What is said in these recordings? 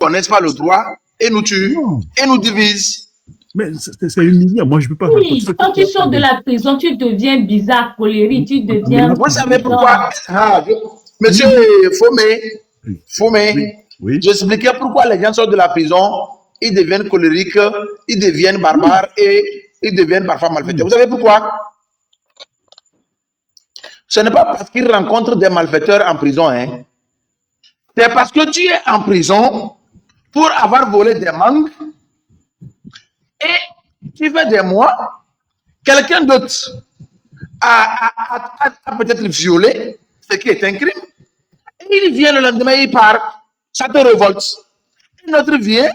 connaissent pas le droit et nous tuent et nous divisent. Mais c'est humiliant. Moi, je ne peux pas Oui, quand tu sors de la prison, tu deviens bizarre, colérique, tu deviens... Vous savez pourquoi Monsieur Fomé, j'expliquais pourquoi les gens sortent de la prison, ils deviennent colériques, ils deviennent barbares et ils deviennent parfois malfaiteurs. Vous savez pourquoi? Ce n'est pas parce qu'ils rencontrent des malfaiteurs en prison, hein. C'est parce que tu es en prison pour avoir volé des mangues et tu fais des mois, quelqu'un d'autre a peut-être violé, ce qui est un crime. Et il vient le lendemain, il part, ça te révolte. Un autre vient,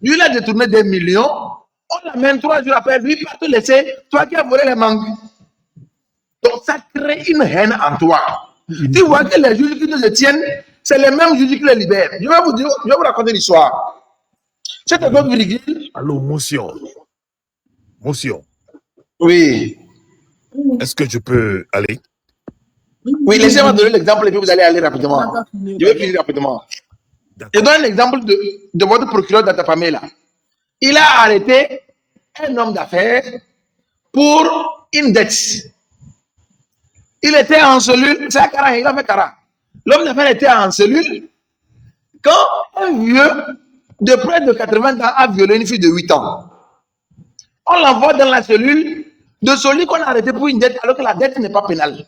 lui il a détourné des millions, on l'amène 3 jours après, lui il part te laisser, toi qui as volé les mangues. Donc ça crée une haine en toi. Tu vois que les juges qui te tiennent, c'est les mêmes juges qui les libèrent. Je vais vous raconter l'histoire. C'était votre virgule. Allô, motion. Motion. Oui. Est-ce que je peux aller? Oui, laissez-moi donner l'exemple et puis vous allez aller rapidement. Je vais finir rapidement. Je donne l'exemple de votre procureur dans ta famille là. Il a arrêté un homme d'affaires pour une dette. Il était en cellule, c'est Cara, il a fait Cara. L'homme d'affaires était en cellule quand un vieux de près de 80 ans a violé une fille de 8 ans. On l'envoie dans la cellule de celui qu'on a arrêté pour une dette alors que la dette n'est pas pénale.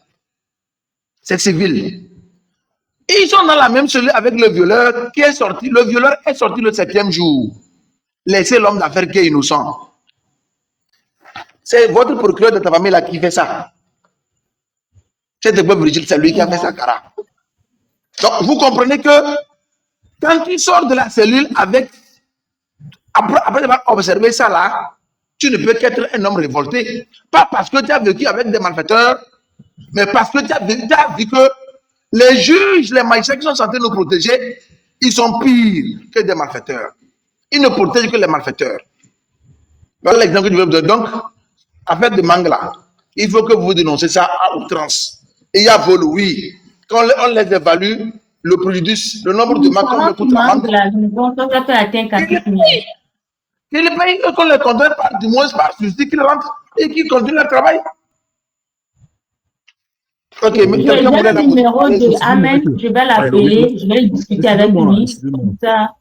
C'est civil. Et ils sont dans la même cellule avec le violeur qui est sorti. Le violeur est sorti le 7e jour. Laissez l'homme d'affaires qui est innocent. C'est votre procureur de ta famille là qui fait ça. C'est lui qui a fait ça, Cara. Donc, vous comprenez que quand tu sors de la cellule avec, après avoir observé ça là, tu ne peux qu'être un homme révolté. Pas parce que tu as vécu avec des malfaiteurs, mais parce que tu as vu que les juges, les magistrats qui sont censés nous protéger, ils sont pires que des malfaiteurs. Ils ne protègent que les malfaiteurs. Voilà l'exemple que je vais vous donner. Donc, affaire de Mangla, il faut que vous dénoncez ça à outrance. Et il y a vol, oui. Quand on les évalue, le préjudice, le nombre de manques qu'on le coûte à vendre. Il paye qu'on les condamne par du moins par souci qu'ils rentrent et qu'ils continuent leur travail. Ok, mais j'ai le numéro de Amen, je vais l'appeler, je vais discuter avec lui. Comme ça,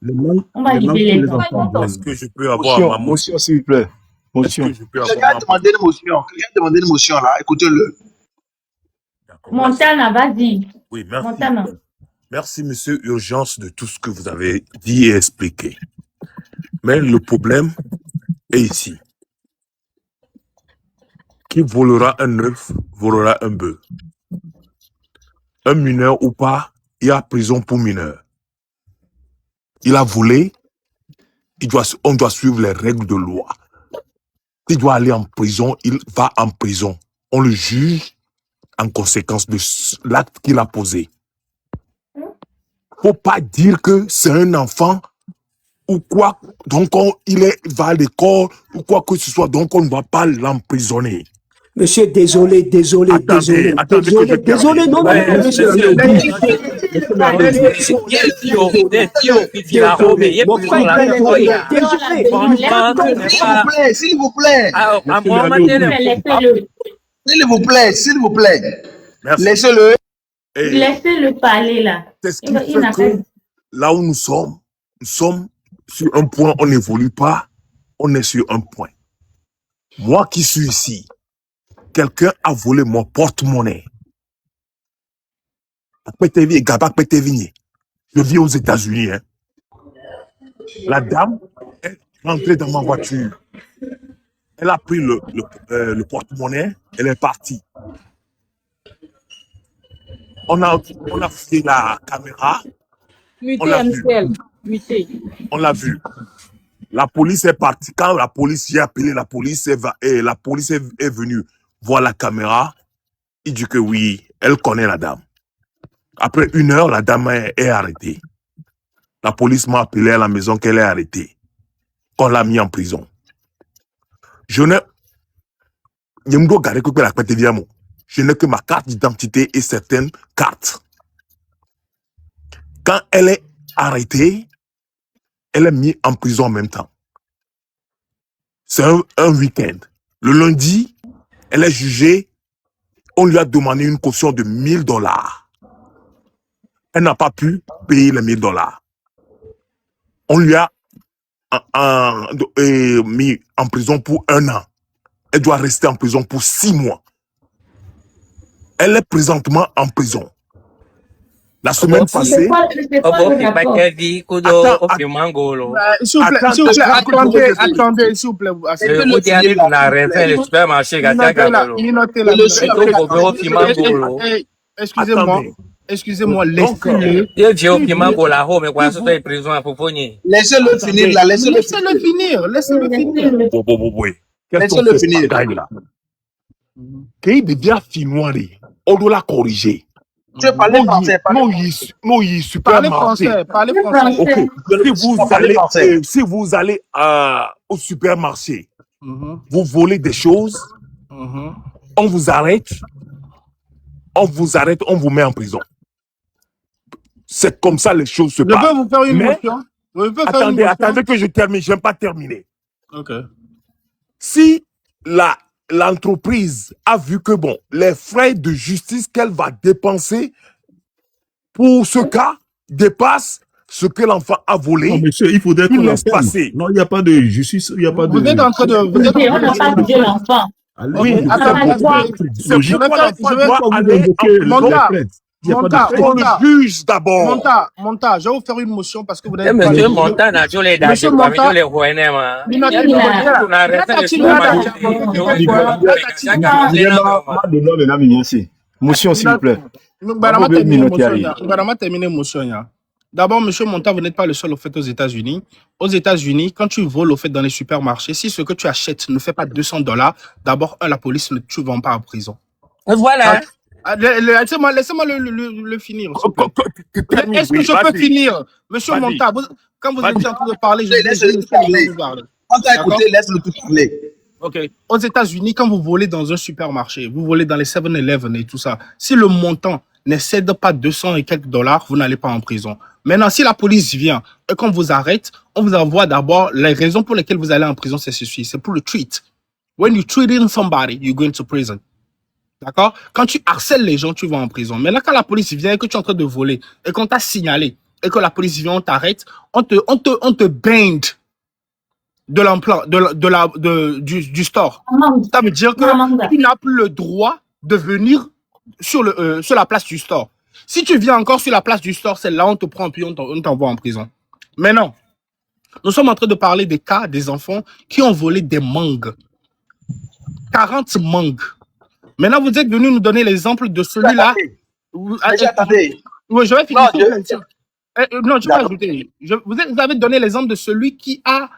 on va libérer les enfants. Est-ce que je peux avoir ma motion, s'il vous plaît? Motion. Quelqu'un a demandé une motion. Quelqu'un a demandé une motion là. Écoutez-le. Montana, vas-y. Oui, merci. Montana. Merci, monsieur Urgence, de tout ce que vous avez dit et expliqué. Mais le problème est ici. Qui volera un œuf, volera un bœuf. Un mineur ou pas, il y a prison pour mineur. Il a volé, on doit suivre les règles de loi. S'il doit aller en prison, il va en prison. On le juge en conséquence de l'acte qu'il a posé. Faut pas dire que c'est un enfant ou quoi, donc il va à l'école ou quoi que ce soit, donc on ne va pas l'emprisonner. Monsieur, désolé, Attendez, non, monsieur. S'il vous plaît. S'il vous plaît. Laissez-le. Laissez-le parler là. C'est ce qui fait que là où nous sommes sur un point, on n'évolue pas, on est sur un point. Moi qui suis ici, quelqu'un a volé mon porte-monnaie. Je vis aux États-Unis. Hein. La dame est rentrée dans ma voiture. Elle a pris le porte-monnaie, elle est partie. On a fait la caméra. On l'a vu. La police est partie. Quand la police y a appelé, la police est venue voir la caméra. Il dit que oui, elle connaît la dame. Après 1 heure, la dame est arrêtée. La police m'a appelé à la maison qu'elle est arrêtée. Qu'on l'a mis en prison. Je n'ai que ma carte d'identité et certaines cartes. Quand elle est arrêtée, elle est mise en prison en même temps. C'est un week-end. Le lundi, elle est jugée. On lui a demandé une caution de $1000. Elle n'a pas pu payer les $1000. On lui a mis en prison pour 1 an. Elle doit rester en prison pour 6 mois. Elle est présentement en prison. La semaine passée... C'est quoi le rapport? S'il vous plaît, attendez, s'il vous plaît. Excusez-moi. Excusez-moi, laissez-le. Laissez-le finir là, laissez-le finir. Laissez-le finir. Qu'il devient finnois, on doit la corriger. Tu veux parler français? Non, il est super marché. Parlez français. Ok. Si vous allez au supermarché, vous volez des choses, on vous arrête, on vous met en prison. C'est comme ça les choses se passent. Je peux vous faire une motion? Attendez que je termine, je n'aime pas terminer. Ok. Si l'entreprise a vu que bon, les frais de justice qu'elle va dépenser pour ce cas dépassent ce que l'enfant a volé. Non, monsieur, il faudrait qu'on laisse passer. Non, il n'y a pas de justice, il n'y a pas de... Vous êtes en train de... On n'a pas jugé l'enfant. Oui, c'est pourquoi l'enfant doit aller... On le juge d'abord. Monta, je vais vous faire une motion parce que vous n'avez pas... Monsieur Monta, motion, s'il vous plaît. D'abord, monsieur Monta, vous n'êtes pas le seul au fait aux États-Unis. Aux États-Unis, quand tu voles au fait dans les supermarchés, si ce que tu achètes ne fait pas $200, d'abord, la police ne te vend pas en prison. Voilà. Laissez-moi le finir. Est-ce que je peux finir? Monsieur Monta, quand vous étiez en train de parler, je laisse parler. On t'a écouté, laisse-le tout parler. Ok. Aux États-Unis, quand vous volez dans un supermarché, vous volez dans les 7-Eleven et tout ça, si le montant n'excède pas 200 et quelques dollars, vous n'allez pas en prison. Maintenant, si la police vient et qu'on vous arrête, on vous envoie d'abord les raisons pour lesquelles vous allez en prison, c'est ceci. C'est pour le treat. When you treating somebody, you're going to prison. D'accord? Quand tu harcèles les gens, tu vas en prison. Maintenant, quand la police vient et que tu es en train de voler et qu'on t'a signalé et que la police vient, on t'arrête, on te band de l'emploi, du store. Ça veut dire que tu n'as plus le droit de venir sur la place du store. Si tu viens encore sur la place du store, c'est là où on te prend puis on t'envoie en prison. Maintenant, nous sommes en train de parler des cas des enfants qui ont volé des mangues. 40 mangues. Maintenant, vous êtes venu nous donner l'exemple de celui-là. Attendez. Oui, je vais finir. Non, je vais ajouter. Vous avez donné l'exemple de celui qui a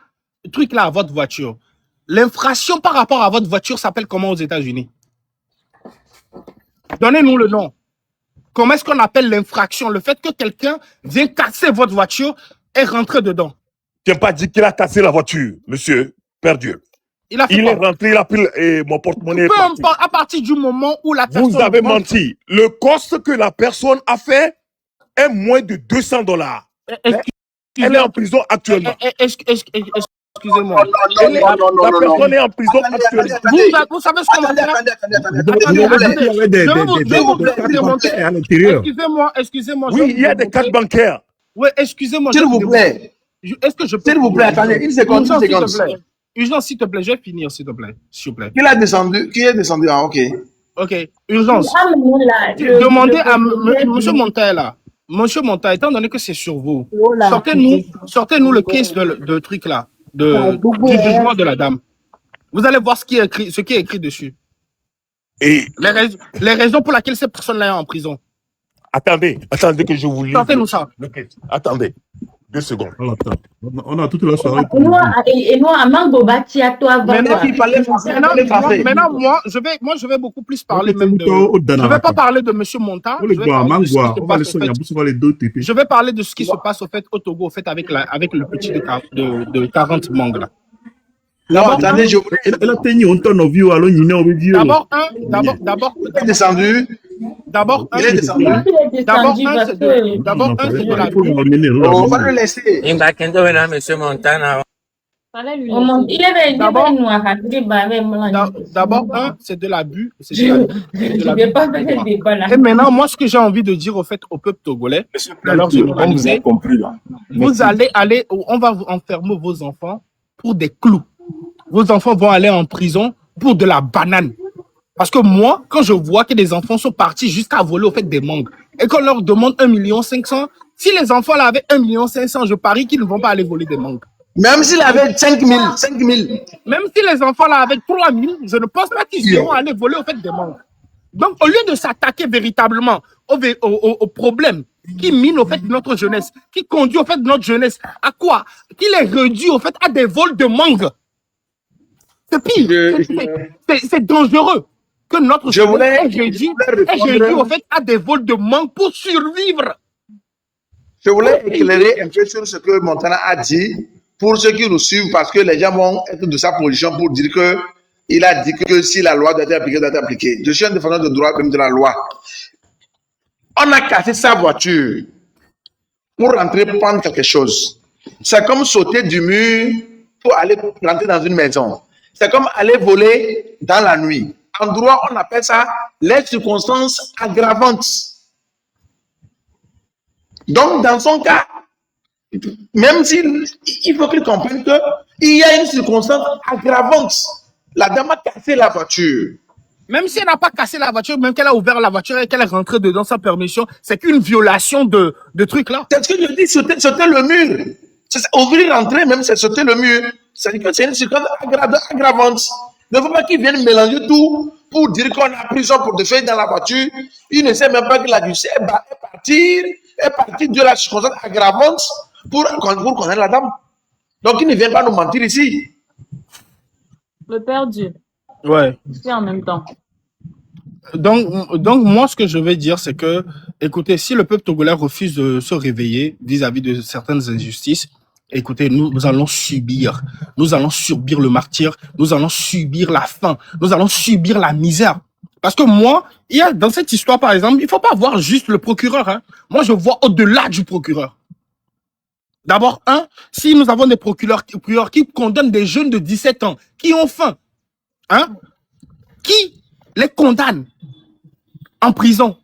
le truc là à votre voiture. L'infraction par rapport à votre voiture s'appelle comment aux États-Unis? Donnez-nous le nom. Comment est-ce qu'on appelle l'infraction? Le fait que quelqu'un vient casser votre voiture et rentrer dedans. Tu n'as pas dit qu'il a cassé la voiture, monsieur. Père Dieu. Il est rentré, il a pris mon porte-monnaie. Peu importe, à partir du moment où la personne... Vous avez menti. Le cost que la personne a fait est moins de $200. Elle est en prison actuellement. Excusez-moi. La personne est en prison actuellement. Vous savez ce qu'on va faire? Excusez-moi. Oui, il y a des cartes bancaires. Oui, excusez-moi. S'il vous plaît. Est-ce que je peux... S'il vous plaît, attendez, une seconde. Urgence, s'il te plaît, je vais finir, s'il te plaît. Qui est descendu? Ah, ok. Ok, urgence. Demandez à monsieur Monta, Monsieur Monta, étant donné que c'est sur vous, sortez-nous le case de truc là, du jugement de la dame. Vous allez voir ce qui est écrit dessus. Et les raisons pour lesquelles cette personne-là est en prison. Attendez que je vous lise. Sortez-nous ça. Attendez. 2 secondes. On a toute la soirée. Et moi, à Mangobati, à toi. Maintenant, moi, je vais beaucoup plus parler même de... Je ne vais pas parler de M. Monta. Je vais parler de ce qui se passe au fait au Togo, au fait avec le petit de 40 mangues là. Non, attendez, je voulais... Elle a tenu un ton of view, alors il y a un vidéo. Il est descendu. Il est descendu. Il est D'abord, descendu un, parce c'est que... d'abord, un, c'est de la On va le laisser. Monsieur Montana. Il avait D'abord- nous arrêter, D'abord, un, c'est de l'abus. C'est Je de l'abus. C'est de ne l'abus. vais pas faire le débat là. Et maintenant, moi, ce que j'ai envie de dire au fait au peuple togolais, alors vous avez compris là. vous allez, on va vous enfermer vos enfants pour des clous. Vos enfants vont aller en prison pour de la banane. Parce que moi, quand je vois que des enfants sont partis jusqu'à voler au fait des mangues et qu'on leur demande 1,5 million, si les enfants là avaient 1,5 million, je parie qu'ils ne vont pas aller voler des mangues. Même s'il avait 5 000. Même si les enfants là avaient 3 000, je ne pense pas qu'ils iront aller voler au fait des mangues. Donc, au lieu de s'attaquer véritablement au problème qui mine au fait de notre jeunesse, qui conduit au fait de notre jeunesse, à quoi? Qui les réduit au fait à des vols de mangues. C'est pire. C'est dangereux que notre Je voulais- jeunesse est réduit au fait à des vols de mangues pour survivre. Je voulais éclairer un peu sur ce que Montana a dit pour ceux qui nous suivent, parce que les gens vont être de sa position pour dire que il a dit que si la loi doit être appliquée, doit être appliquée. Je suis un défenseur de droit même de la loi. On a cassé sa voiture pour rentrer prendre quelque chose. C'est comme sauter du mur pour aller rentrer dans une maison. C'est comme aller voler dans la nuit. En droit, on appelle ça les circonstances aggravantes. Donc, dans son cas, même s'il il faut qu'il comprenne qu'il y a une circonstance aggravante. La dame a cassé la voiture. Même si elle n'a pas cassé la voiture, même qu'elle a ouvert la voiture et qu'elle est rentrée dedans sans permission, c'est qu'une violation de trucs là. C'est ce que je dis, sauter le mur. Ouvrir, rentrer, même c'est sauter le mur. C'est-à-dire que c'est une circonstance aggravante. Il ne faut pas qu'ils viennent mélanger tout pour dire qu'on a prison pour de faire dans la voiture. Il ne sait même pas que la justice est partie de la circonstance aggravante pour connaître la dame. Donc, il ne vient pas nous mentir ici. Le Père Dieu, Ouais. c'est en même temps. Donc, moi, ce que je vais dire, c'est que, écoutez, si le peuple togolais refuse de se réveiller vis-à-vis de certaines injustices, écoutez, nous allons subir le martyre, nous allons subir la faim, nous allons subir la misère. Parce que moi, il y a dans cette histoire, par exemple, il faut pas voir juste le procureur, hein. Moi, je vois au-delà du procureur. D'abord, si nous avons des procureurs qui condamnent des jeunes de 17 ans, qui ont faim, hein, qui les condamnent en prison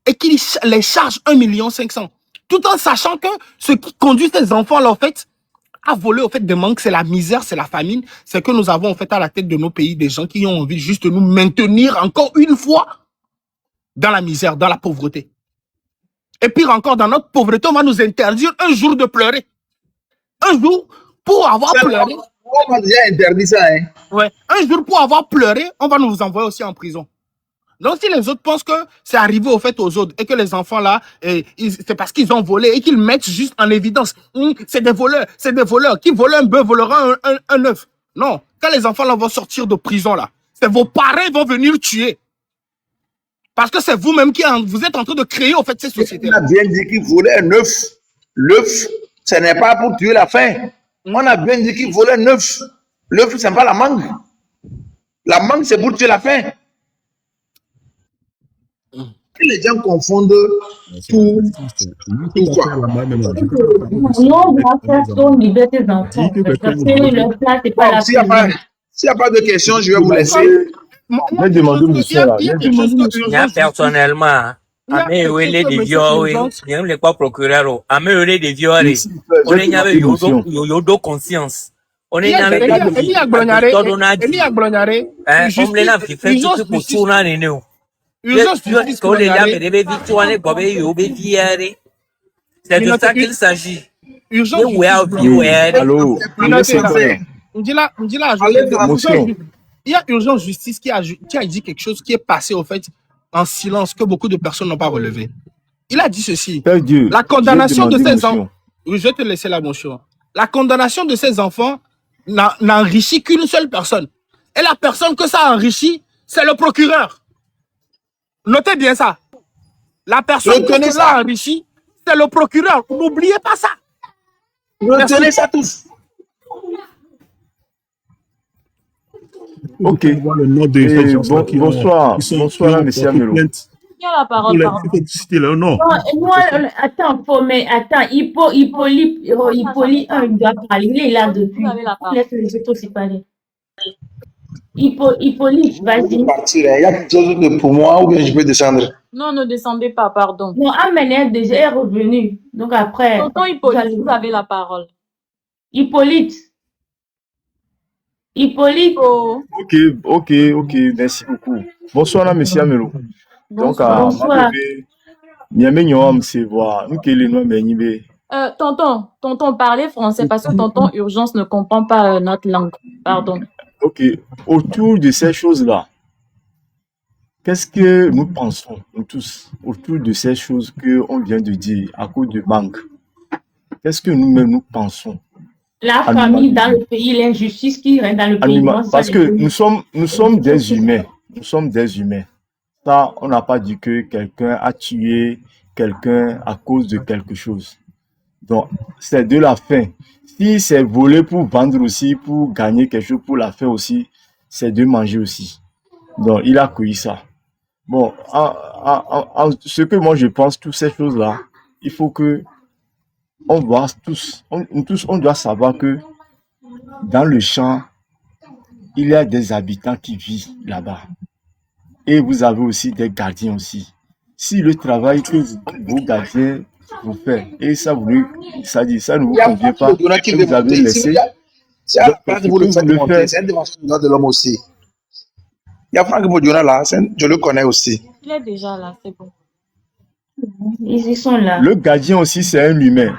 et qui les chargent 1,5 million, tout en sachant que ce qui conduit ces enfants-là, en fait, à voler, au fait, des manques, c'est la misère, c'est la famine, c'est que nous avons, en fait, à la tête de nos pays, des gens qui ont envie juste de nous maintenir encore une fois dans la misère, dans la pauvreté. Et pire encore, dans notre pauvreté, on va nous interdire un jour de pleurer. Un jour, pour avoir pleuré. On m'a déjà interdit ça, hein. Ouais. Un jour, pour avoir pleuré, on va nous envoyer aussi en prison. Donc, si les autres pensent que c'est arrivé au fait aux autres et que les enfants là, c'est parce qu'ils ont volé et qu'ils mettent juste en évidence, c'est des voleurs. Qui volent un bœuf volera un œuf. Non. Quand les enfants là vont sortir de prison là, c'est vos parents qui vont venir tuer. Parce que c'est vous-même vous êtes en train de créer au fait ces sociétés. On a bien dit qu'il volait un œuf. L'œuf, ce n'est pas pour tuer la faim. On a bien dit qu'il volait un œuf. L'œuf, ce n'est pas la mangue. La mangue, c'est pour tuer la faim. Et les gens confondent tout quoi. Nous, on doit faire son idée des enfants. Parce que leur place, c'est pas la S'il n'y a pas de questions, je vais vous laisser. J'ai demandé monsieur là. Moi, personnellement, ame wele de viol, il n'est pas procureur, ame wele de viol, on est avec yodo conscience. On est avec Eli Agbonyare, on l'a fait tout pour tourner nous. C'est de ça qu'il s'agit. Allô. Il y a urgence justice qui a dit quelque chose qui est passé au fait en silence que beaucoup de personnes n'ont pas relevé. Il a dit ceci. La condamnation de ces enfants. Je vais te laisser la motion. La condamnation de ces enfants n'enrichit qu'une seule personne. Et la personne que ça enrichit, c'est le procureur. Notez bien ça. La personne que ça enrichit, c'est le procureur. N'oubliez pas ça. Retenez ça tous. Ok. Il faut voir le nom de ces gens qui Bonsoir, là, monsieur Amelo. Qui a la parole, pardon? Il faut citer leur nom. Non, moi, attends, Hippolyte, il doit parler, il est là depuis. Vous avez la parole. Laisse les autres aussi parler. Hippolyte, vas-y. Partir, il y a quelque chose pour moi ou bien je peux descendre? Non, ne descendez pas, pardon. Non, Amen est déjà revenu. Donc après. Tonton Hippolyte, vous avez la parole. Hippolyte. Oh. Ok, merci beaucoup. Bonsoir, là, monsieur Amelo. Donc, Bonsoir. Tonton, parlez français parce que tonton Urgence ne comprend pas notre langue. Pardon. Ok, autour de ces choses-là, qu'est-ce que nous pensons, nous tous, autour de ces choses qu'on vient de dire à cause de manque? Qu'est-ce que nous-mêmes nous pensons? La famille dans le pays, l'injustice qui règne dans le pays. Parce que nous sommes des humains. Nous sommes des humains. Ça, on n'a pas dit que quelqu'un a tué quelqu'un à cause de quelque chose. Donc, c'est de la faim. Si c'est voler pour vendre aussi, pour gagner quelque chose, pour la faim aussi, c'est de manger aussi. Donc, il a cueilli ça. Bon, ce que moi je pense, toutes ces choses-là, il faut que on doit savoir que dans le champ, il y a des habitants qui vivent là-bas. Et vous avez aussi des gardiens aussi. Si le travail que vos gardiens vous faites, et ça ne vous convient pas, que vous avez laissé, c'est un défenseur de l'homme aussi. Il y a Franck Modiona là, je le connais aussi. Il est déjà là, c'est bon. Ils sont là. Le gardien aussi, c'est un humain.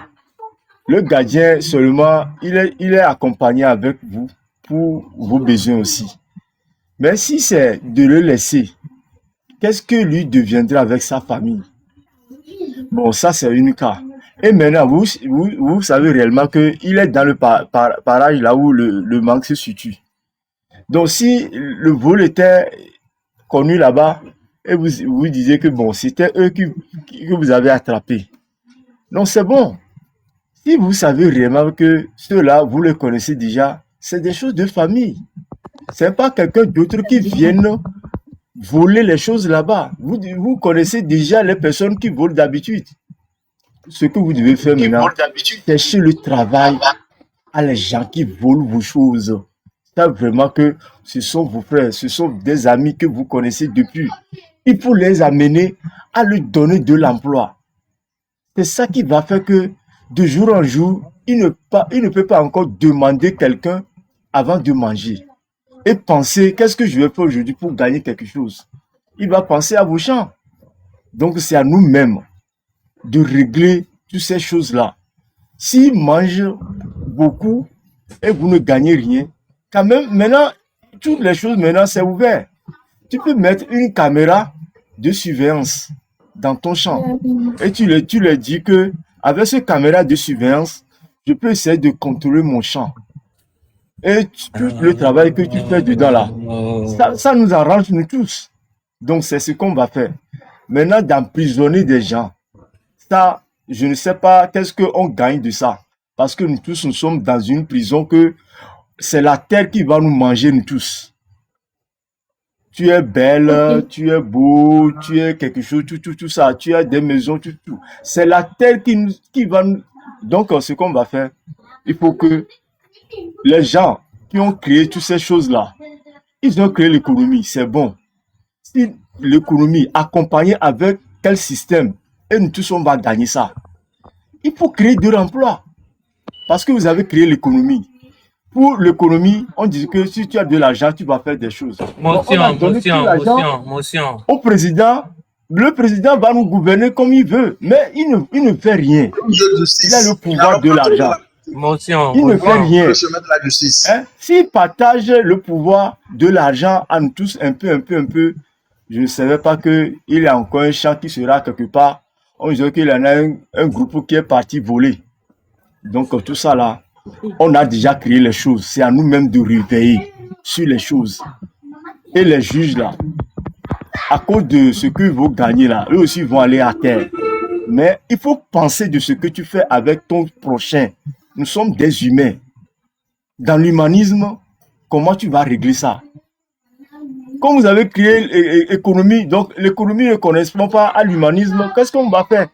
Le gardien seulement, il est accompagné avec vous pour vos besoins aussi. Mais si c'est de le laisser, qu'est-ce que lui deviendra avec sa famille? Bon, ça c'est une cas. Et maintenant, vous savez réellement qu'il est dans le parage là où le manque se situe. Donc si le vol était connu là-bas, et vous disiez que bon, c'était eux que vous avez attrapés. Donc c'est bon. Si vous savez réellement que ceux-là, vous les connaissez déjà, c'est des choses de famille. C'est pas quelqu'un d'autre qui vienne voler les choses là-bas. Vous connaissez déjà les personnes qui volent d'habitude. Ce que vous devez faire maintenant, chercher le travail à les gens qui volent vos choses. C'est vraiment que ce sont vos frères, ce sont des amis que vous connaissez depuis. Il faut les amener à lui donner de l'emploi. C'est ça qui va faire que de jour en jour, il ne peut pas encore demander quelqu'un avant de manger. Et penser, qu'est-ce que je vais faire aujourd'hui pour gagner quelque chose? Il va penser à vos champs. Donc c'est à nous-mêmes de régler toutes ces choses-là. S'ils mangent beaucoup et vous ne gagnez rien, quand même, maintenant, toutes les choses, maintenant, c'est ouvert. Tu peux mettre une caméra de surveillance dans ton champ. Et tu leur dis que avec cette caméra de surveillance, je peux essayer de contrôler mon champ. Et tout le travail que tu fais dedans là, ça nous arrange nous tous. Donc c'est ce qu'on va faire. Maintenant, d'emprisonner des gens, ça, je ne sais pas qu'est-ce qu'on gagne de ça. Parce que nous tous, nous sommes dans une prison que c'est la terre qui va nous manger, nous tous. Tu es belle, tu es beau, tu es quelque chose, tout ça. Tu as des maisons, tout. C'est la terre qui va nous... Donc, ce qu'on va faire, il faut que les gens qui ont créé toutes ces choses-là, ils ont créé l'économie, c'est bon. Si l'économie accompagnée avec quel système, et nous tous, on va gagner ça. Il faut créer de l'emploi. Parce que vous avez créé l'économie. Pour l'économie, on dit que si tu as de l'argent, tu vas faire des choses. Motion. Au président, le président va nous gouverner comme il veut, mais il ne fait rien. Il a le pouvoir de l'argent. Il ne fait rien. Hein? S'il partage le pouvoir de l'argent à nous tous un peu, je ne savais pas qu'il y a encore un champ qui sera quelque part. On dirait qu'il y en a un groupe qui est parti voler. Donc tout ça là, on a déjà créé les choses. C'est à nous-mêmes de réveiller sur les choses. Et les juges là, à cause de ce qu'ils vont gagner là, eux aussi vont aller à terre. Mais il faut penser de ce que tu fais avec ton prochain. Nous sommes des humains. Dans l'humanisme, comment tu vas régler ça? Comme vous avez créé l'économie, donc l'économie ne correspond pas à l'humanisme, qu'est-ce qu'on va faire?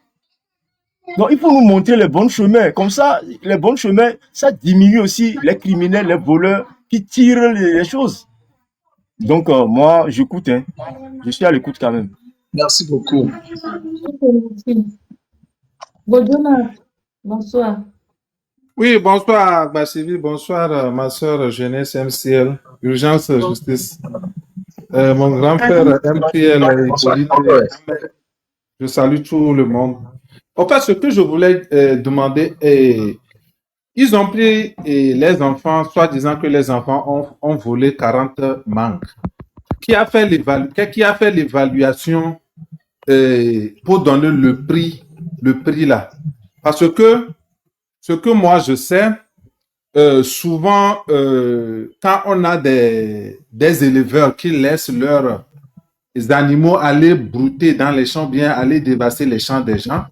Donc il faut nous montrer les bons chemins. Comme ça, les bons chemins, ça diminue aussi les criminels, les voleurs qui tirent les choses. Donc moi, j'écoute, hein. Je suis à l'écoute quand même. Merci beaucoup. Godona, bonsoir. Oui, bonsoir, Bachivi, bonsoir, ma soeur Jeunesse MCL, Urgence Justice. Mon grand frère MPL et Hippolyte, je salue tout le monde. En fait, ce que je voulais demander est, ils ont pris les enfants, soi-disant que les enfants ont volé 40 mangues. Qui a fait l'évaluation pour donner le prix là? Parce que ce que moi je sais, souvent quand on a des éleveurs qui laissent leurs animaux aller brouter dans les champs, bien aller dévaster les champs des gens,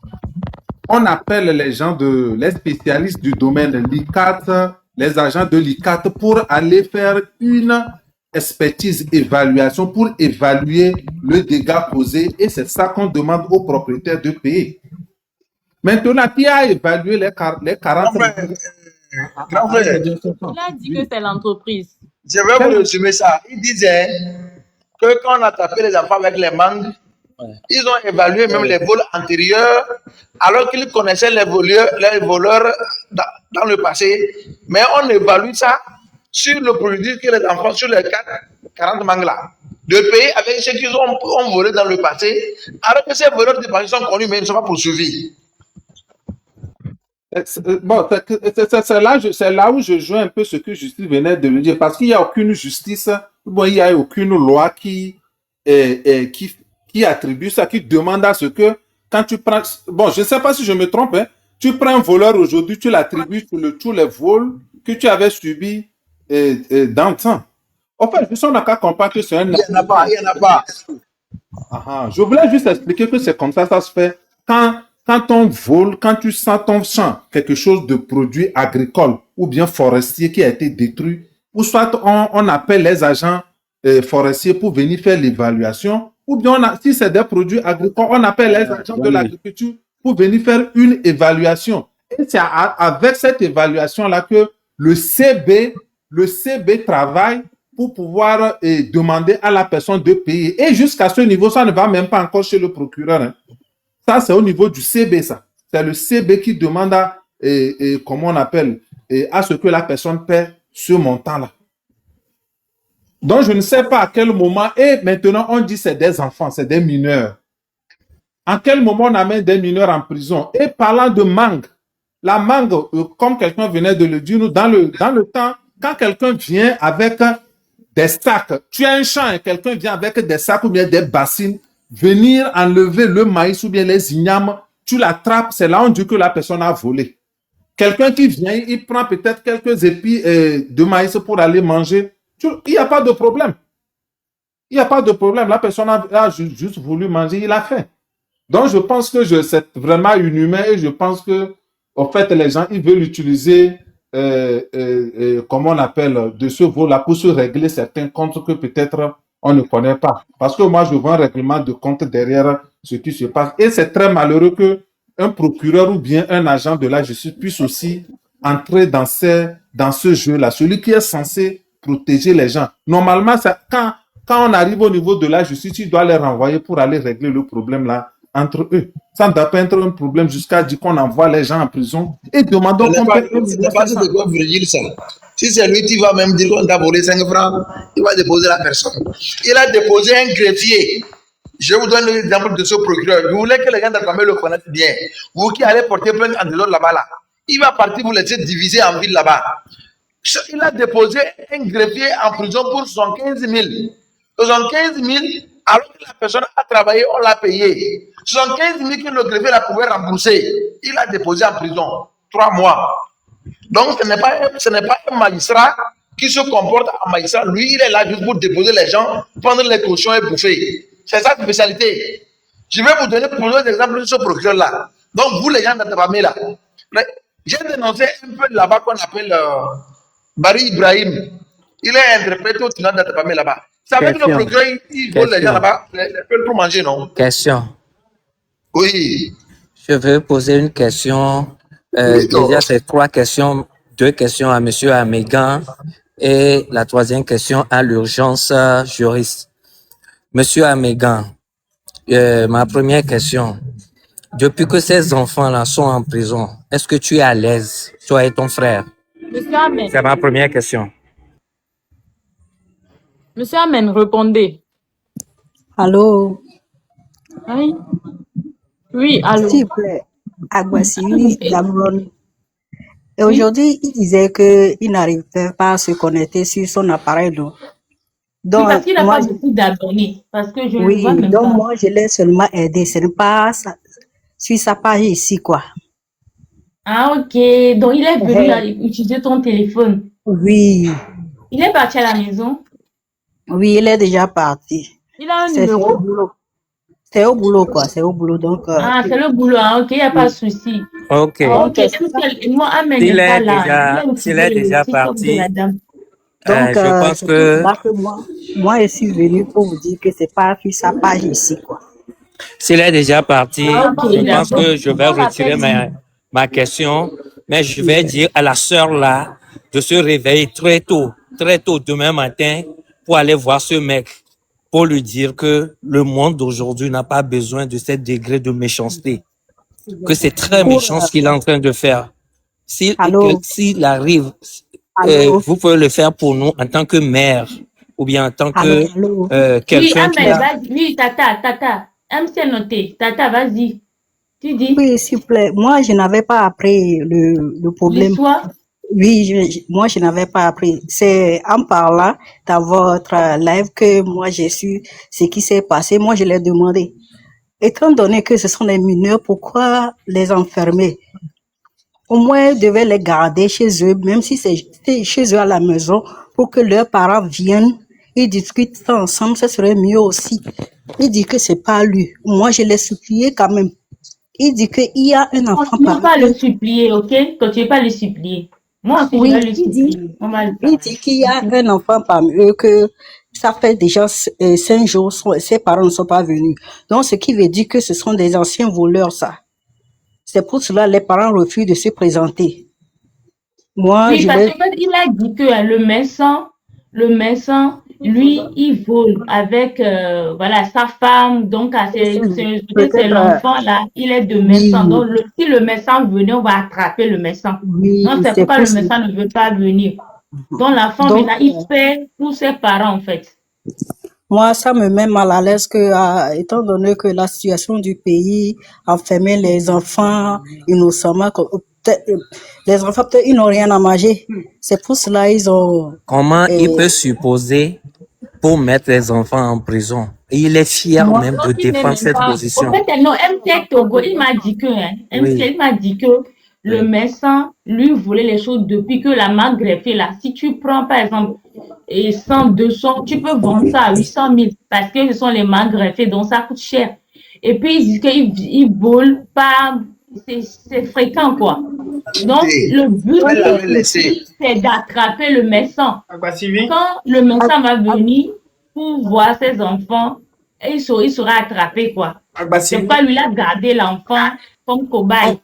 on appelle les spécialistes du domaine, l'ICAT, les agents de l'ICAT pour aller faire une expertise, évaluation pour évaluer le dégât causé, et c'est ça qu'on demande aux propriétaires de payer. Maintenant, qui a évalué les 40 Grand frère, Il a dit que c'est l'entreprise. je vais vous résumer ça. Il disait que quand on a tapé les enfants avec les mangues, ils ont évalué même les vols antérieurs, alors qu'ils connaissaient les voleurs dans le passé. Mais on évalue ça sur le produit que les enfants, sur les 40 mangues là, de payer avec ceux qui ont volé dans le passé, alors que ces voleurs de passé sont connus, mais ils ne sont pas poursuivis. Bon, c'est là où je joins un peu ce que Justice venait de le dire, parce qu'il n'y a aucune justice, bon, il n'y a aucune loi qui attribue ça, qui demande à ce que quand tu prends, bon, je ne sais pas si je me trompe, hein, tu prends un voleur aujourd'hui, tu l'attribues sur tous les vols que tu avais subis dans le temps. En fait, je n'a qu'à comprendre que c'est un... Il n'y en a pas, il n'y en a pas. Je voulais juste expliquer que c'est comme ça se fait. Quand on vole, quand tu sens ton champ, quelque chose de produit agricole ou bien forestier qui a été détruit, ou soit on appelle les agents forestiers pour venir faire l'évaluation, ou bien si c'est des produits agricoles, on appelle les agents de l'agriculture pour venir faire une évaluation. Et c'est avec cette évaluation-là que le CB travaille pour pouvoir demander à la personne de payer. Et jusqu'à ce niveau, ça ne va même pas encore chez le procureur, hein. Ça, c'est au niveau du CB, ça. C'est le CB qui demande comment on appelle, à ce que la personne paie ce montant-là. Donc, je ne sais pas à quel moment, et maintenant, on dit c'est des enfants, c'est des mineurs. À quel moment on amène des mineurs en prison? Et parlant de mangue, la mangue, comme quelqu'un venait de le dire, nous, dans le temps, quand quelqu'un vient avec des sacs, tu as un champ et quelqu'un vient avec des sacs ou bien des bassines, venir enlever le maïs ou bien les ignames, tu l'attrapes, c'est là on dit que la personne a volé. Quelqu'un qui vient, il prend peut-être quelques épis de maïs pour aller manger, il n'y a pas de problème. Il n'y a pas de problème, la personne a juste voulu manger, il a faim. Donc je pense que c'est vraiment inhumain et je pense que, en fait, les gens, ils veulent utiliser, comment on appelle, de ce vol-là pour se régler certains comptes que peut-être on ne connaît pas. Parce que moi, je vois un règlement de compte derrière ce qui se passe. Et c'est très malheureux qu'un procureur ou bien un agent de la justice puisse aussi entrer dans ce jeu-là. Celui qui est censé protéger les gens. Normalement, quand on arrive au niveau de la justice, il doit les renvoyer pour aller régler le problème là entre eux. Ça ne doit pas être un problème jusqu'à dire qu'on envoie les gens en prison et demandons qu'on paie. C'est pas de quoi dire ça. Si c'est lui qui va même dire qu'on t'a volé 5 francs, il va déposer la personne. Il a déposé un greffier. Je vous donne l'exemple de ce procureur. Vous voulez que les gens de la famille le connaissent bien. Vous qui allez porter plainte en dehors là-bas, là. Il va partir vous laisser diviser en ville là-bas. Il a déposé un greffier en prison pour 75 000. 75 000, alors que la personne a travaillé, on l'a payé. 75 000 que le greffier a pu rembourser. Il a déposé en prison 3 mois. Donc, ce n'est pas un magistrat qui se comporte en magistrat. Lui, il est là juste pour déposer les gens, prendre les cautions et bouffer. C'est sa spécialité. Je vais vous donner plusieurs exemples de ce procureur-là. Donc, vous, les gens de la famille là, j'ai dénoncé un peu là-bas qu'on appelle Barry Ibrahim. Il est interprété au tribunal de la famille là-bas. Ça veut dire que le Question. procureur, il vole les gens Question. là-bas, les peuls pour manger, non? Question. Oui. Je veux poser une question. Oui, Déjà, c'est 3 questions. 2 questions à Monsieur Amégan et la 3e question à l'urgence juriste. Monsieur Amégan, ma première question. Depuis que ces enfants-là sont en prison, est-ce que tu es à l'aise, toi et ton frère? Monsieur Amen. C'est ma première question. Monsieur Amen, répondez. Allô, Oui. Oui, allô. s'il vous plaît, Aguasiri Dameron. Et aujourd'hui, il disait qu'il n'arrivait pas à se connecter sur son appareil. Oui, Donc, parce qu'il n'a moi, pas beaucoup d'abonnés. Parce que je ne le vois oui, même donc pas. moi, je l'ai seulement aidé. Ce n'est pas sur sa page ici, quoi. Ah, ok. Donc, il est venu utiliser ton téléphone. Oui, Il est parti à la maison. oui, il est déjà parti. Il a un C'est au numéro. boulot. C'est au boulot, quoi. C'est au boulot. Donc, Ah, c'est le boulot. Ah, ok, il n'y a pas de souci. Ok. Ah, donc, ok. Moi, Amen S'il n'est pas est là. Il a s'il utilisé est le déjà TikTok de la parti, dame. donc je pense c'est pour que cela que moi, je suis venue pour vous dire que c'est pas sur sa page ici, quoi. s'il est déjà parti, Ah, ok, je pense d'accord. que je vais retirer ma question, mais je vais dire à la sœur là de se réveiller très tôt demain matin pour aller voir ce mec, pour lui dire que le monde d'aujourd'hui n'a pas besoin de ce degré de méchanceté, que c'est très Pour, méchant ce qu'il est en train de faire. allô, S'il arrive, allô, vous pouvez le faire pour nous en tant que mère ou bien en tant allô, que allô. Oui, quelqu'un qui Amen, a... vas-y. Oui, Tata. MC noté. Tata, vas-y. Tu dis Oui, s'il vous plaît. Moi, je n'avais pas appris le problème. l'histoire. Oui, moi, je n'avais pas appris. C'est en parlant dans votre live que moi, j'ai su ce qui s'est passé. Moi, je l'ai demandé. Étant donné que ce sont des mineurs, pourquoi les enfermer? Au moins, ils devaient les garder chez eux, même si c'est chez eux à la maison, pour que leurs parents viennent, ils discutent ça ensemble, ce serait mieux aussi. Il dit que c'est pas lui. Moi, je l'ai supplié quand même. Il dit qu'il y a un enfant Continue pas à parmi le eux. supplier, ok? Continue pas à le supplier. Moi aussi, je vais Oui, le supplier. On va le il dit qu'il y a un enfant parmi eux que ça fait déjà 5 jours, ses parents ne sont pas venus. Donc, ce qui veut dire que ce sont des anciens voleurs, ça. C'est pour cela que les parents refusent de se présenter. Moi, Oui, je parce vais... qu'en fait, il a dit que le médecin, lui, il vole avec voilà, sa femme, donc peut-être c'est l'enfant là, il est de médecin. Oui, Donc, si le médecin venait, on va attraper le médecin. oui, Donc, c'est c'est pourquoi le possible. médecin ne veut pas venir. Donc, l'enfant, Donc, maintenant, il fait pour ses parents, en fait. moi, ça me met mal à l'aise que, étant donné que la situation du pays, enfermer les enfants innocemment, les enfants, peut-être, ils n'ont rien à manger. C'est pour cela ils ont... Comment il peut supposer pour mettre les enfants en prison? Et il est fier Moi, même de Donc, il n'est défendre même cette pas. position. En fait, non, MTech Togo, il m'a dit que, Oui. il m'a dit que le médecin, lui, voulait les choses depuis que la main greffée, là. Si tu prends, par exemple, 100, 200, tu peux vendre ça à 800 000 parce que ce sont les mains greffées, donc ça coûte cher. Et puis, il dit qu'il vole pas, c'est fréquent, quoi. Donc, le but, c'est d'attraper le médecin. Quand le médecin va venir pour voir ses enfants, il sera attrapé, quoi. C'est pas lui, il a gardé l'enfant comme cobaye.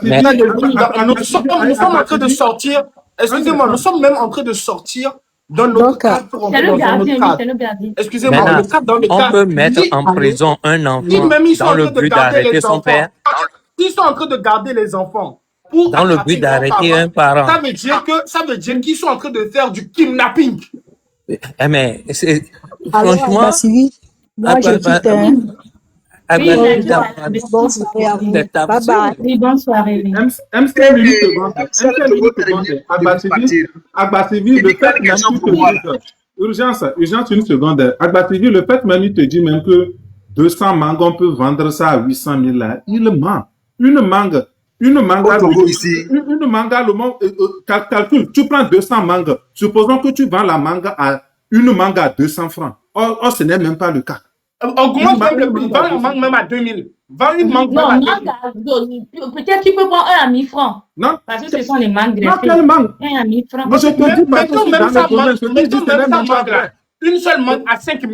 Mais Nous sommes en train de sortir. Excusez-moi, nous sommes même en train de sortir dans notre donc, cadre pour C'est entrer le dans un gardien, autre oui, cadre. c'est le gardien. Excusez-moi, maintenant, le cadre dans le on cadre. peut mettre en prison un Si enfant même ils sont dans en le train de but garder d'arrêter les son enfants, père, s'ils sont en train de garder les enfants pour dans le attraper but leurs d'arrêter un parents, parent. ça veut dire qu'ils sont en train de faire du kidnapping. Mais alors, franchement, Agbasiri, moi, je quitte, hein. Oui, Au Nadia, revoir. merci Bonne beaucoup. soirée à vous. c'est Bye absurde. bye. Oui, bonne soirée. Oui. MC Et milliseconde. MC MC milliseconde. Agbasivi, Il le dit qu'il y a fait des même questions qu'il pour te moi, dise, là. urgence une seconde. Agbasivi, le fait même il te dit même que 200 mangues, on peut vendre ça à 800 000 là. Il ment. Une mangue, Au Togo, ici. une manga, le monde, calcule, tu prends 200 mangues. Supposons que tu vends la mangue à, une mangue à 200 francs. Or, ce n'est même pas le cas. Augmente même le prix. Vends la mangue même à 2000. Vends une mangue même Non, à 2000. peut-être tu peux prendre un à 1000 francs. Non, Parce que ce sont les mangues non, greffées. quelle mangue? Un à 1000 francs. Moi, je te dis parce que Mettons je suis même dans ça le domaine, mangue, je te dis, mettons ce n'est même ça même pas mangue là. vrai. Une seule mangue à 5 000.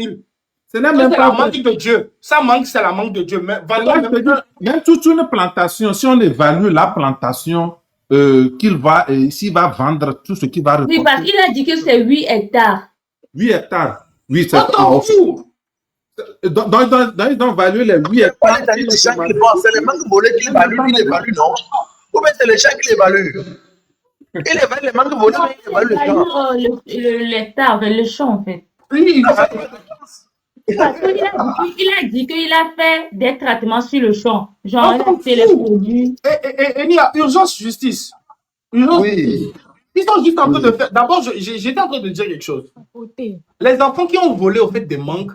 Ce n'est Ça, même c'est pas la vrai. mangue de Dieu. Ça manque, c'est la mangue de Dieu. Mais C'est vendons là que je te même dis, même toute une plantation, si on évalue la plantation qu'il va, s'il va vendre tout ce qu'il va Oui, parce récolter, qu'il a dit que c'est 8 hectares. 8 hectares. Oui, c'est on t'en fout. ils ont valué les 8 C'est pas hectares. les champs qui pensent, c'est les mangues volées qui évaluent, il évalue, non? Ou bien c'est les champs qui évaluent. Il évalue les mangues volées, mais il évalue les champs. L'hectare, le champ, en fait. Oui, Parce qu'il a dit qu'il a fait des traitements sur le champ. Genre, il a fait les produits. et il y a urgence justice. Urgence justice. Ils sont juste en train de faire. D'abord, j'étais en train de dire quelque chose. Les enfants qui ont volé au fait des mangues,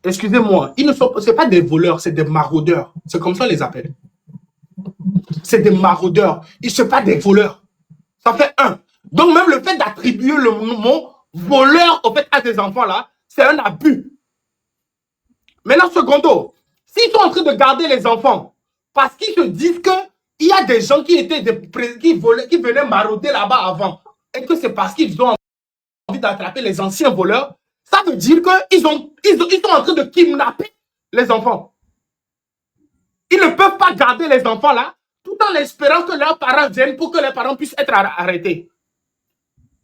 excusez-moi, ils ne sont c'est pas des voleurs, c'est des maraudeurs. C'est comme ça on les appelle. C'est des maraudeurs. Ils ne sont pas des voleurs. Ça fait un. Donc même le fait d'attribuer le mot voleur au fait à des enfants là, c'est un abus. Maintenant, secondo, s'ils sont en train de garder les enfants parce qu'ils se disent qu'il y a des gens qui venaient marauder là-bas avant et que c'est parce qu'ils ont envie d'attraper les anciens voleurs, ça veut dire qu'ils sont en train de kidnapper les enfants. Ils ne peuvent pas garder les enfants là tout en espérant que leurs parents viennent pour que les parents puissent être arrêtés.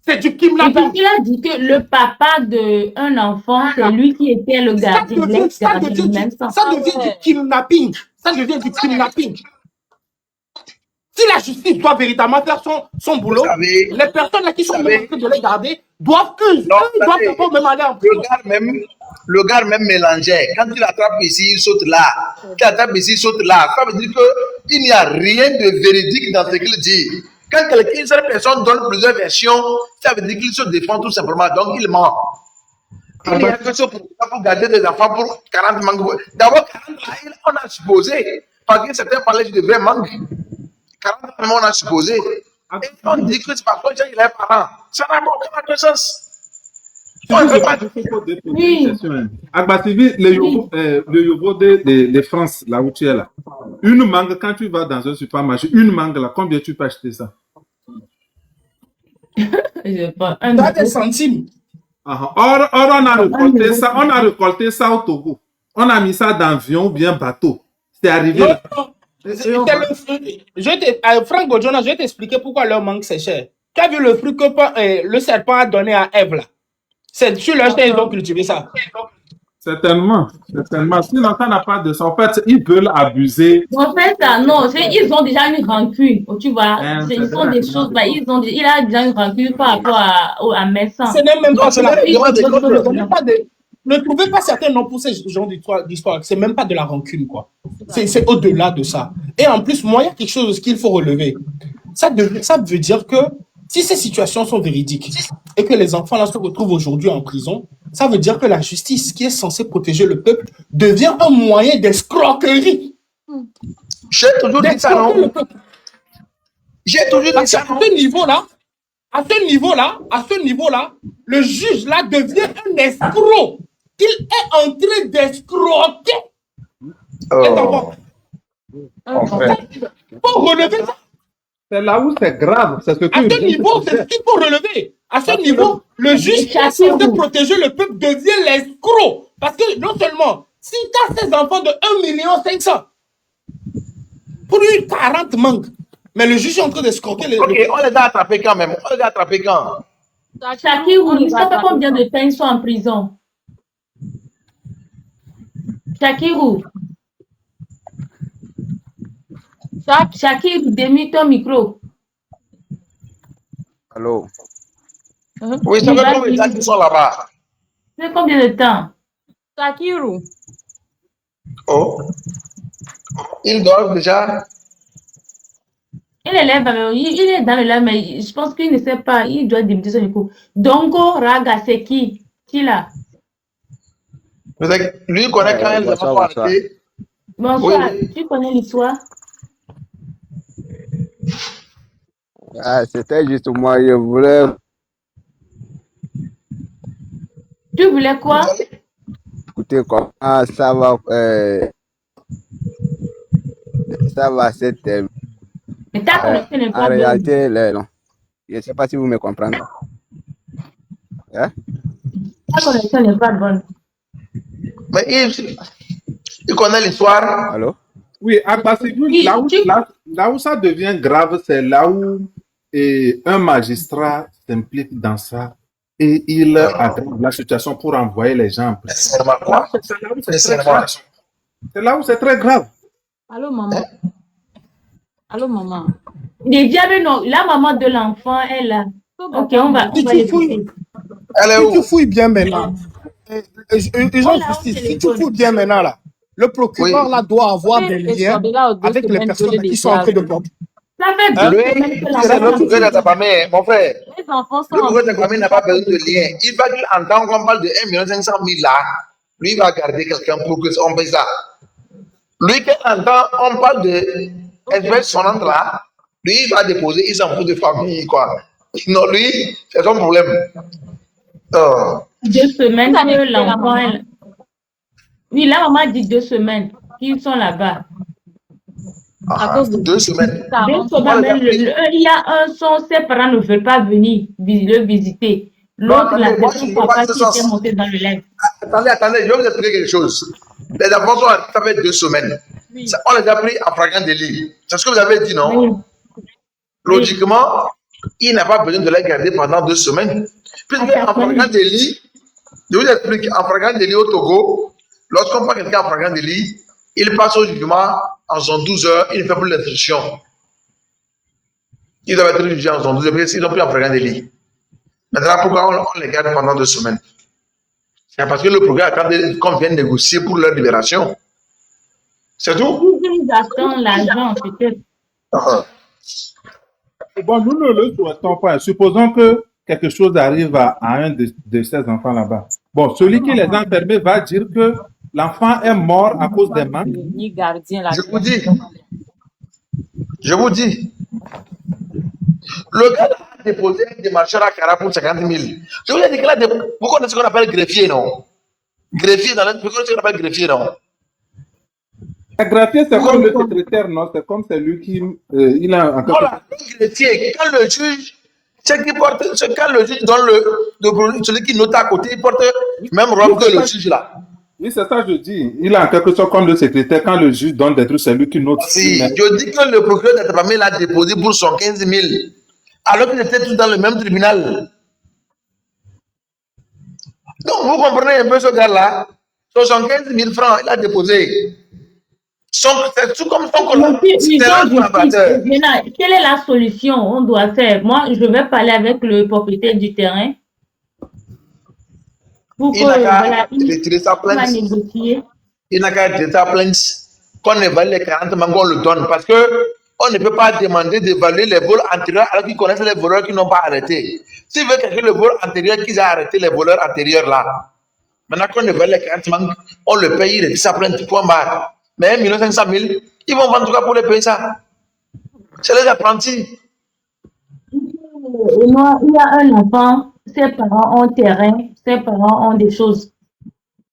C'est du kidnapping. Il a dit que le papa d'un enfant, c'est lui qui était le gardien. Ça devient du kidnapping. Ça devient du kidnapping. Si la justice doit véritablement faire son boulot, les personnes là qui sont en train de les garder doivent d'abord même aller en prison. Le gars même mélangeait. Quand il attrape ici, il saute là. Il attrape ici, il saute là. Ça veut dire qu'il n'y a rien de véridique dans ce qu'il dit. Quand une seule personne donne plusieurs versions, ça veut dire qu'il se défend tout simplement. Donc, il ment. Il n'y a que ça pour garder des enfants pour 40 mangues. D'abord, 40 là, on a supposé. Parce que certains parlaient de vrais mangues. 40 ans, on a supposé. Et on dit que c'est parce que il a parents. Ça n'a aucun sens. Agbasivi, le yobo de France, là où tu es là. Une mangue, quand tu vas dans un supermarché, une mangue là, combien tu peux acheter ça? T'as des centimes. Or, on a récolté ça au Togo. On a mis ça dans avion ou bien bateau. C'est arrivé. Franck Godjona, je vais t'expliquer pourquoi leur mangue c'est cher. Tu as vu le fruit que le serpent a donné à Ève là? C'est sur leur terre ils ont cultivé ça. Certainement. Sinon, ça n'a pas de sens. En fait, ils veulent abuser. En fait, non, ils ont déjà une rancune. Tu vois, ils sont des choses. Il a déjà une rancune par rapport à Messan. Ce n'est même pas cela. Ne trouvez pas certains noms pour ces genre d'histoire. C'est même pas de la rancune, quoi. C'est au-delà de ça. Et en plus, moi, il y a quelque chose qu'il faut relever. Ça veut dire que si ces situations sont véridiques et que les enfants là se retrouvent aujourd'hui en prison, ça veut dire que la justice qui est censée protéger le peuple devient un moyen d'escroquerie. J'ai toujours dit ça, non? J'ai toujours dit ça. À ce niveau-là, le juge là devient un escroc. Il est en train d'escroquer. Pour relever ça. C'est là où c'est grave. C'est ce à ce niveau, c'est ce qu'il faut relever. À ce niveau, le juge qui est censé protéger le peuple devient l'escroc. Parce que non seulement, si tu as ces enfants de 1,5 million, pour lui, 40 manques. Mais le juge est en train d'escroquer les... Ok, on les a attrapés quand même. On les a attrapés quand? Shakirou, il ne sait pas combien de temps ils sont en prison. Shakirou. Shakirou, démute ton micro. Allô? Oui, ça fait combien de temps qu'ils sont là-bas? Ça fait combien de temps? Shakirou. Oh. Ils doivent déjà... Il est là, il est dans le là, mais je pense qu'il ne sait pas. Il doit débuter son micro. Dongo Raga, c'est qui? Qui là? Lui connaît quand même les enfants arrêtés. Bonsoir, tu connais l'histoire? Ah, c'était juste moi, je voulais... Tu voulais quoi? Écoutez, comment ça va cette... Mais t'as connecté le en réalité, non. Je ne sais pas si vous me comprenez. Hein? La connexion n'est pas bonne. Mais il connaît l'histoire. Allô? Oui, à Basigou, Oui, là où ça devient grave, c'est là où un magistrat s'implique dans ça et il aggrave la situation pour envoyer les gens en prison. Sincèrement, quoi? C'est là où c'est très Sincèrement. grave. C'est là où c'est très grave. Allô, maman. Allô, maman. les diables, non. La maman de l'enfant est là. Ok, on va Si tu fouilles, l'écouter. Elle est si tu où? fouilles bien maintenant, ils ont Voilà, on justice. Si tu téléphone. fouilles bien maintenant, là, le procureur Oui. là doit avoir des Et liens Sabila a 2 avec les semaines personnes violé qui sont en train de déjà. porter. Ça fait Hein? 2 Lui, semaines que c'est l'enfant le procureur de ta famille, mon frère. Les enfants sont Le en procureur de ta prison. famille n'a pas besoin de lien. Il va qu'il entend qu'on parle de 1 500 000 là. Lui, il va garder quelqu'un pour qu'on paye ça. Lui, quand il entend, on parle de espèce sonnante là. Lui, il va déposer, il s'en fout de famille, quoi. Non, lui, c'est son problème. Oh. 2 semaines Vous avez que écouté la l'enfant maman? est... Oui, la maman dit 2 semaines qu'ils sont là-bas. À cause de 2 semaines. ça 2 avance. semaines, même il y a un son, ses parents ne veulent pas venir le visiter. Non, L'autre, là, attendez, moi, c'est je son ne peux pas papa ce qui était sens. monté dans le live. Attendez, je vais vous expliquer quelque chose. Les enfants sont ça fait 2 semaines. Oui. On les a pris en flagrant délit. C'est ce que vous avez dit, non? Oui. Logiquement, il n'a pas besoin de les garder pendant 2 semaines. Puisque en flagrant délit, je vous explique, en flagrant délit au Togo, lorsqu'on prend quelqu'un en flagrant délit, il passe au jugement en 12 heures, il ne fait plus l'instruction. Il doit être jugé en 12 heures, parce qu'ils ont pris en flagrant délit. Maintenant, pourquoi on les garde pendant 2 semaines? C'est parce que le progrès, quand on vient négocier pour leur libération, c'est tout. Ils attendent l'argent, peut-être. Bon, nous ne le souhaitons pas. Supposons que quelque chose arrive à un de ces enfants là-bas. Bon, celui qui les a enfermés va dire que l'enfant est mort à cause des manques. Ni gardien là. Je vous dis, le gars a déposé un démarcheur à Cara pour 50 000. Je vous ai dit que là, vous connaissez ce qu'on appelle greffier, non? Greffier, vous connaissez ce qu'on appelle greffier, non? Le greffier, c'est comme le secrétaire, non? C'est comme celui qui. Il a en Voilà, le greffier, quand le juge, quand le juge donne celui qui note à côté, il porte même robe que le juge là. Oui, c'est ça que je dis. Il est en quelque sorte comme le secrétaire. Quand le juge donne des trucs, c'est lui qui note. Si, je dis que le procureur de ta famille l'a déposé pour 115 000, alors qu'ils étaient tous dans le même tribunal. Donc, vous comprenez un peu ce gars-là? 75 000 francs, il a déposé. C'est tout comme son collaborateur. Quelle est la solution on doit faire? Moi, je vais parler avec le propriétaire du terrain. Pour Il n'a qu'à voilà, retirer sa va plainte. négocier. Il n'a qu'à retirer sa plainte. Qu'on évalue les 40 mangues, on le donne. Parce que on ne peut pas demander d'évaluer les vols antérieurs alors qu'ils connaissent les voleurs qui n'ont pas arrêté. S'il veut calculer le vol antérieur, qu'ils aient arrêté les voleurs antérieurs là. Maintenant qu'on évalue les 40 mangues, on le paye, il retire sa plainte, point barre. Mais 1 500 000, ils vont vendre en tout cas pour les payer ça. C'est les apprentis. Moi, il y a un enfant, ses parents ont terrain, ses parents ont des choses.